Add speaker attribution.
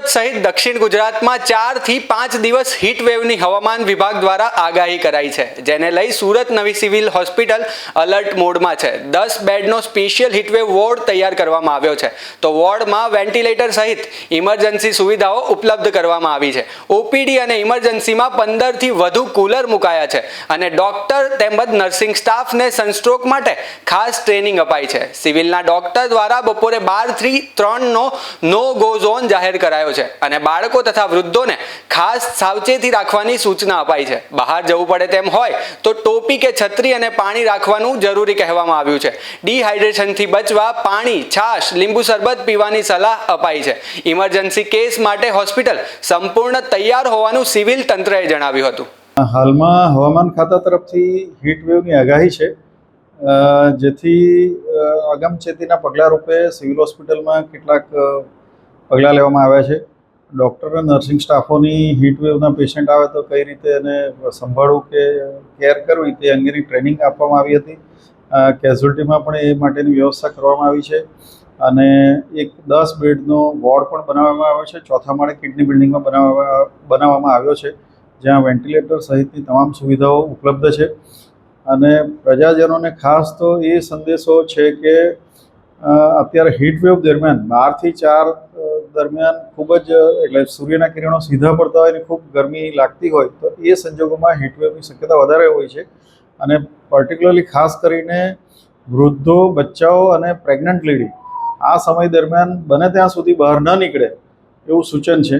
Speaker 1: સહિત દક્ષિણ ગુજરાતમાં 4 થી 5 દિવસ હીટ વેવની હવામાન વિભાગ દ્વારા આગાહી કરાઈ છે, જેને લઈ સુરત નવી સિવિલ હોસ્પિટલ એલર્ટ મોડમાં છે। 10 બેડનો સ્પેશિયલ હીટ વેવ વોર્ડ તૈયાર કરવામાં આવ્યો છે, તો વોર્ડમાં વેન્ટિલેટર સહિત ઇમરજન્સી સુવિધાઓ ઉપલબ્ધ કરવામાં આવી છે। ઓપીડી અને ઇમરજન્સીમાં 15 થી વધુ કુલર મુકાયા છે અને ડોક્ટર તેમજ નર્સિંગ સ્ટાફને સનસ્ટ્રોક માટે ખાસ ટ્રેનિંગ અપાઈ છે। સિવિલના ડોક્ટર દ્વારા બપોરે 12 થી 3 નો ગો ઝોન જાહેર કરાયો છે અને બાળકો તથા વૃદ્ધોને ખાસ સાવચેતી રાખવાની સૂચના અપાઈ છે। બહાર જવું પડે તેમ હોય તો ટોપી કે છત્રી અને પાણી રાખવાનું જરૂરી કહેવામાં આવ્યું છે। ડિહાઇડ્રેશનથી બચવા પાણી, છાશ, લીંબુ શરબત પીવાની સલાહ અપાઈ છે। ઇમરજન્સી કેસ માટે હોસ્પિટલ સંપૂર્ણ તૈયાર હોવાનું સિવિલ તંત્રએ જણાવ્યું હતું।
Speaker 2: હાલમાં હવામાન ખાતા તરફથી હીટ વેવની આગાહી છે, જેથી અગમચેતીના પગલા રૂપે સિવિલ હોસ્પિટલમાં કેટલાક પગલાં લેવામાં આવ્યા છે। ડૉક્ટર અને નર્સિંગ સ્ટાફોની હીટ વેવના પેશન્ટ આવે તો કઈ રીતે એને સંભાળવું કે કેર કરવી તે અંગેની ટ્રેનિંગ આપવામાં આવી હતી। કેઝ્યુઅલ્ટીમાં પણ એ માટેની વ્યવસ્થા કરવામાં આવી છે અને એક 10 બેડનો વોર્ડ પણ બનાવવામાં આવ્યો છે। ચોથા માળે કિડની બિલ્ડિંગમાં બનાવવામાં આવ્યો છે, જ્યાં વેન્ટિલેટર સહિતની તમામ સુવિધાઓ ઉપલબ્ધ છે અને પ્રજાજનોને ખાસ તો એ સંદેશો છે કે અત્યારે હીટ વેવ દરમિયાન 12 થી 4 દરમિયાન ખૂબ જ એટલે સૂર્યના કિરણો સીધા પડતા હોય અને ખૂબ ગરમી લાગતી હોય તો એ સંજોગોમાં હીટ વેવની શક્યતા વધારે હોય છે અને પર્ટિક્યુલરલી ખાસ કરીને વૃદ્ધો, બચ્ચાઓ અને પ્રેગ્નન્ટ લેડી આ સમય દરમિયાન બને ત્યાં સુધી બહાર ન નીકળે એવું સૂચન છે।